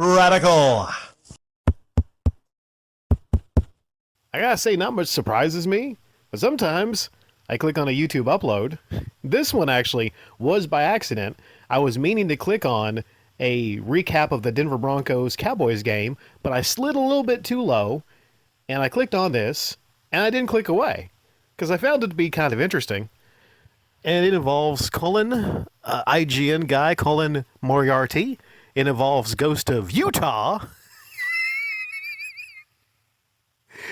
Radical. I gotta say, not much surprises me, but sometimes I click on a YouTube upload. This one actually was by accident. I was meaning to click on a recap of the Denver Broncos Cowboys game, but I slid a little bit too low, and I clicked on this, and I didn't click away because I found it to be kind of interesting. And it involves IGN guy Colin Moriarty. It involves Ghost of Utah,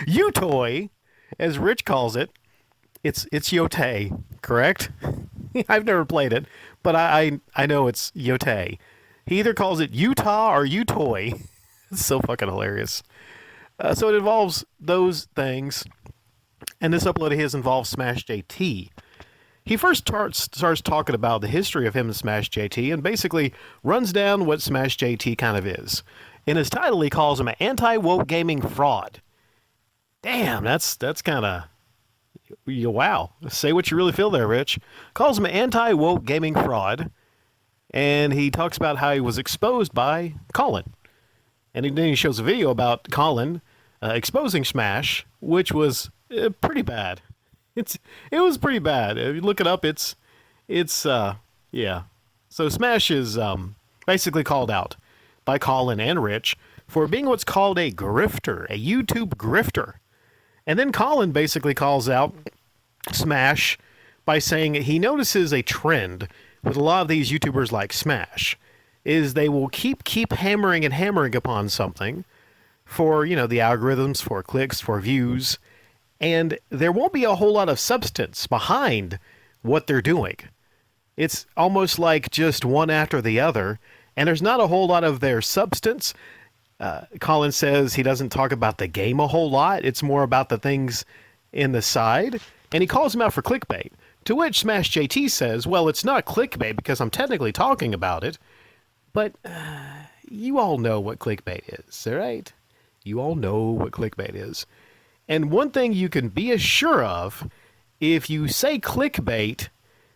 Utoy, as Rich calls it. It's Yotei, correct? I've never played it, but I know it's Yotei. He either calls it Utah or Utoy. It's so fucking hilarious. So it involves those things, and this upload of his involves Smash JT. He first starts talking about the history of him and Smash JT, and basically runs down what Smash JT kind of is. In his title, he calls him an anti-woke gaming fraud. Damn, that's kind of wow. Say what you really feel there, Rich. Calls him an anti-woke gaming fraud, and he talks about how he was exposed by Colin. And then he shows a video about Colin exposing Smash, which was pretty bad. It was pretty bad. If you look it up, it's yeah. So Smash is basically called out by Colin and Rich for being what's called a grifter, a YouTube grifter. And then Colin basically calls out Smash by saying he notices a trend with a lot of these YouTubers like Smash is they will keep hammering and hammering upon something for, the algorithms, for clicks, for views, and there won't be a whole lot of substance behind what they're doing. It's almost like just one after the other, and there's not a whole lot of their substance. Colin says he doesn't talk about the game a whole lot. It's more about the things in the side, and he calls him out for clickbait. To which Smash JT says, well, it's not clickbait because I'm technically talking about it, but you all know what clickbait is, all right? You all know what clickbait is. And one thing you can be as sure of, if you say clickbait,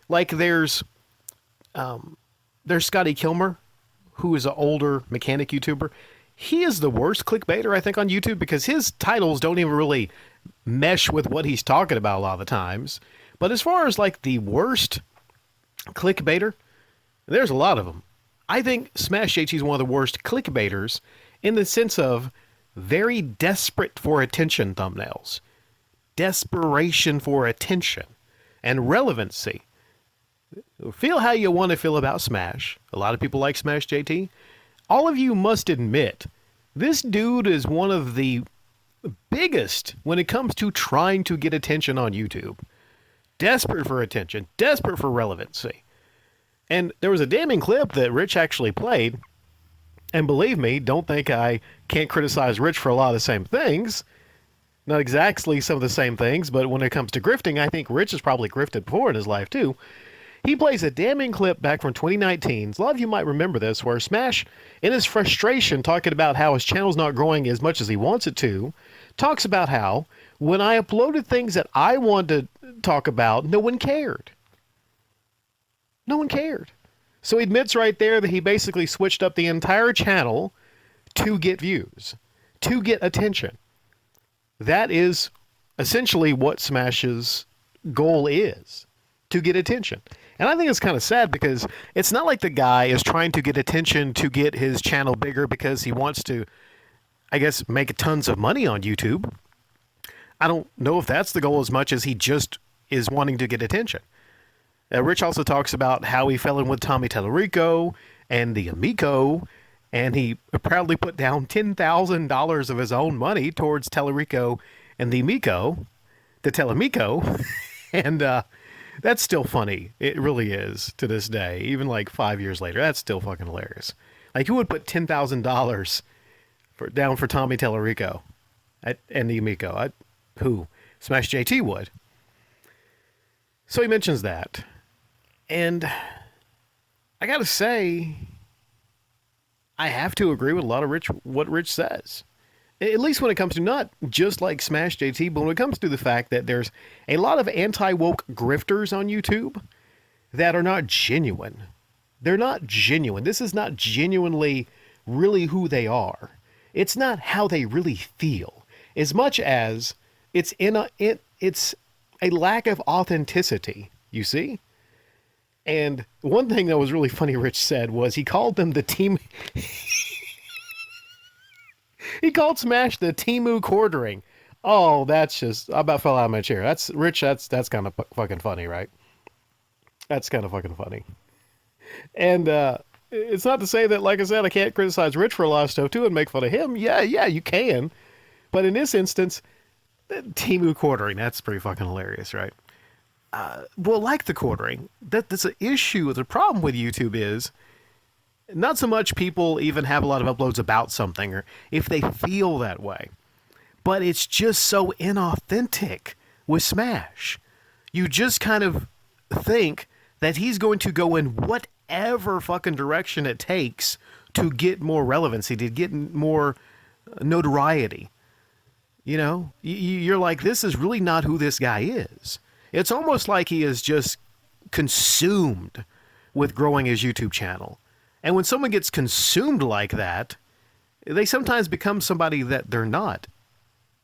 like there's Scotty Kilmer, who is an older mechanic YouTuber. He is the worst clickbaiter, I think, on YouTube because his titles don't even really mesh with what he's talking about a lot of the times. But as far as like the worst clickbaiter, there's a lot of them. I think Smash JT is one of the worst clickbaiters in the sense of very desperate for attention thumbnails, desperation for attention, and relevancy. Feel how you want to feel about Smash. A lot of people like Smash JT. All of you must admit, this dude is one of the biggest when it comes to trying to get attention on YouTube. Desperate for attention, desperate for relevancy. And there was a damning clip that Rich actually played. And believe me, don't think I can't criticize Rich for a lot of the same things. Not exactly some of the same things, but when it comes to grifting, I think Rich has probably grifted before in his life too. He plays a damning clip back from 2019. A lot of you might remember this, where Smash, in his frustration, talking about how his channel's not growing as much as he wants it to, talks about how when I uploaded things that I wanted to talk about, no one cared. No one cared. So he admits right there that he basically switched up the entire channel to get views, to get attention. That is essentially what Smash's goal is, to get attention. And I think it's kind of sad because it's not like the guy is trying to get attention to get his channel bigger because he wants to, I guess, make tons of money on YouTube. I don't know if that's the goal as much as he just is wanting to get attention. Rich also talks about how he fell in with Tommy Tallarico and the Amico, and he proudly put down $10,000 of his own money towards Tallarico and the Amico, the Telemico, and that's still funny. It really is to this day, even like 5 years later. That's still fucking hilarious. Like, who would put $10,000 down for Tommy Tallarico and the Amico? Who? Smash JT would. So he mentions that. And I gotta say, I have to agree with a lot of what Rich says. At least when it comes to not just like Smash JT, but when it comes to the fact that there's a lot of anti-woke grifters on YouTube that are not genuine. They're not genuine. This is not genuinely really who they are. It's not how they really feel, as much as it's a lack of authenticity. You see. And one thing that was really funny, Rich said, was he called them the team. He called Smash the Timu quartering. Oh, that's just, I about fell out of my chair. That's Rich. That's kind of fucking funny, right? That's kind of fucking funny. And it's not to say that, like I said, I can't criticize Rich for a lot of stuff too and make fun of him. Yeah, you can. But in this instance, Timu quartering, that's pretty fucking hilarious, right? Well, like the quartering, that's an issue. The problem with YouTube is not so much people even have a lot of uploads about something or if they feel that way, but it's just so inauthentic with Smash. You just kind of think that he's going to go in whatever fucking direction it takes to get more relevancy, to get more notoriety. You know, you're like, this is really not who this guy is. It's almost like he is just consumed with growing his YouTube channel. And when someone gets consumed like that, they sometimes become somebody that they're not,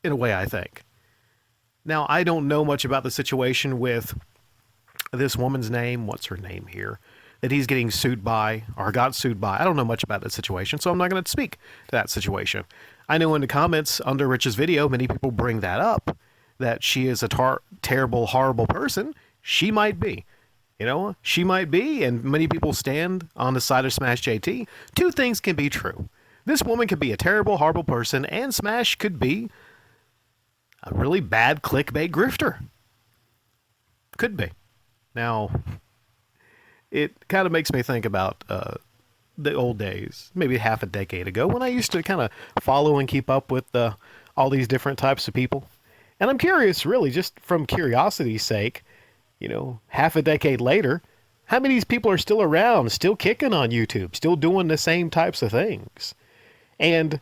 in a way, I think. Now, I don't know much about the situation with this woman's name. What's her name here? That he's getting sued by, or got sued by. I don't know much about the situation, so I'm not going to speak to that situation. I know in the comments under Rich's video, many people bring that up, that she is a terrible, horrible person. She might be. You know, she might be, and many people stand on the side of Smash JT. Two things can be true. This woman could be a terrible, horrible person, and Smash could be a really bad clickbait grifter. Could be. Now, it kind of makes me think about the old days, maybe half a decade ago, when I used to kind of follow and keep up with all these different types of people. And I'm curious, really, just from curiosity's sake, you know, half a decade later, how many of these people are still around, still kicking on YouTube, still doing the same types of things? And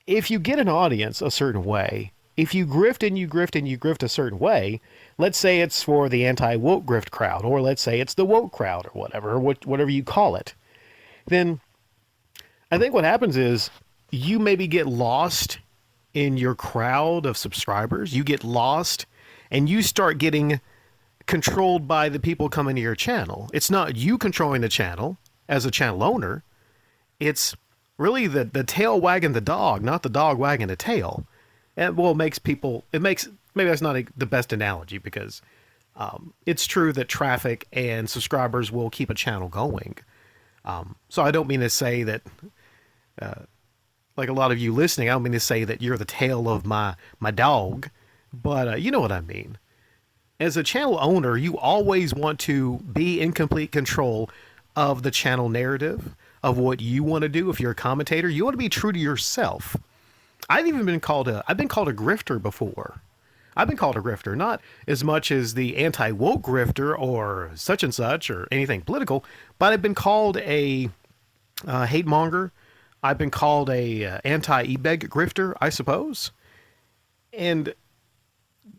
if you get an audience a certain way, if you grift and you grift and you grift a certain way, let's say it's for the anti-woke grift crowd, or let's say it's the woke crowd, or whatever, or whatever you call it, then I think what happens is you maybe get lost in your crowd of subscribers. You get lost and you start getting controlled by the people coming to your channel. It's not you controlling the channel as a channel owner. It's really the tail wagging the dog, not the dog wagging the tail. And well, maybe that's not the best analogy, because it's true that traffic and subscribers will keep a channel going. So I don't mean to say that, like a lot of you listening, I don't mean to say that you're the tail of my dog, but you know what I mean. As a channel owner, you always want to be in complete control of the channel narrative, of what you want to do. If you're a commentator, you want to be true to yourself. I've been called a grifter before. I've been called a grifter, not as much as the anti-woke grifter or such and such or anything political, but I've been called a hate monger. I've been called a anti-ebeg grifter, I suppose. And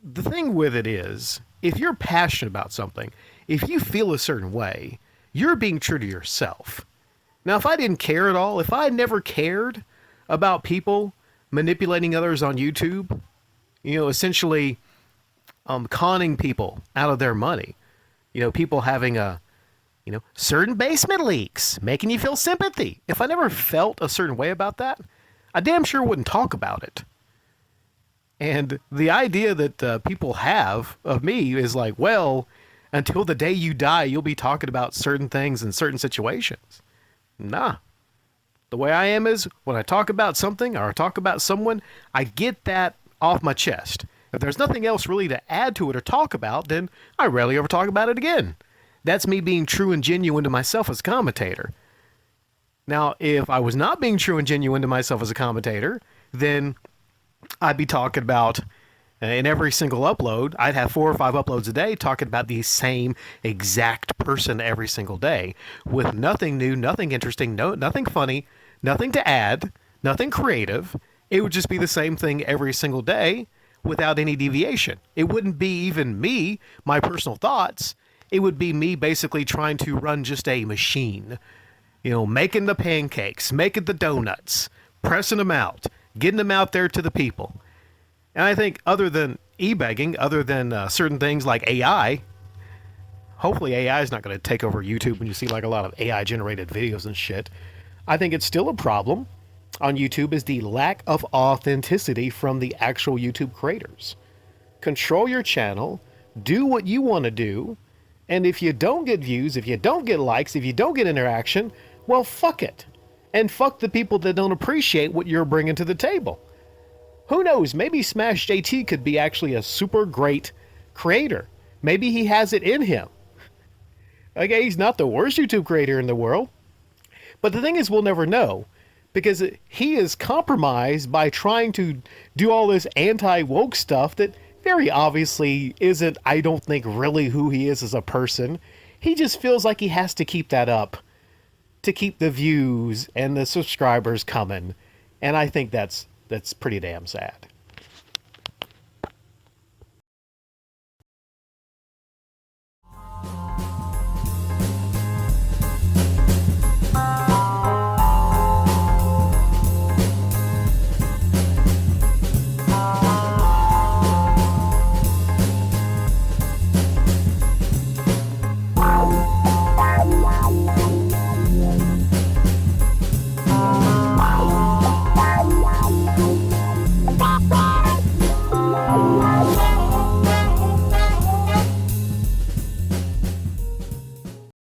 the thing with it is, if you're passionate about something, if you feel a certain way, you're being true to yourself. Now, if I didn't care at all, if I never cared about people manipulating others on YouTube, you know, essentially conning people out of their money, you know, people having certain basement leaks, making you feel sympathy. If I never felt a certain way about that, I damn sure wouldn't talk about it. And the idea that people have of me is like, well, until the day you die, you'll be talking about certain things in certain situations. Nah. The way I am is, when I talk about something or I talk about someone, I get that off my chest. If there's nothing else really to add to it or talk about, then I rarely ever talk about it again. That's me being true and genuine to myself as a commentator. Now, if I was not being true and genuine to myself as a commentator, then I'd be talking about, in every single upload, I'd have 4 or 5 uploads a day talking about the same exact person every single day, with nothing new, nothing interesting, nothing funny, nothing to add, nothing creative. It would just be the same thing every single day without any deviation. It wouldn't be even me, my personal thoughts. It would be me basically trying to run just a machine. Making the pancakes, making the donuts, pressing them out, getting them out there to the people. And I think other than e-begging, other than certain things like AI, hopefully AI is not going to take over YouTube when you see like a lot of AI generated videos and shit. I think it's still a problem on YouTube is the lack of authenticity from the actual YouTube creators. Control your channel, do what you want to do, and if you don't get views, if you don't get likes, if you don't get interaction, well, fuck it. And fuck the people that don't appreciate what you're bringing to the table. Who knows, maybe Smash JT could be actually a super great creator. Maybe he has it in him. Okay, he's not the worst YouTube creator in the world. But the thing is, we'll never know. Because he is compromised by trying to do all this anti-woke stuff that very obviously isn't, I don't think, really who he is as a person. He just feels like he has to keep that up to keep the views and the subscribers coming. And I think that's pretty damn sad.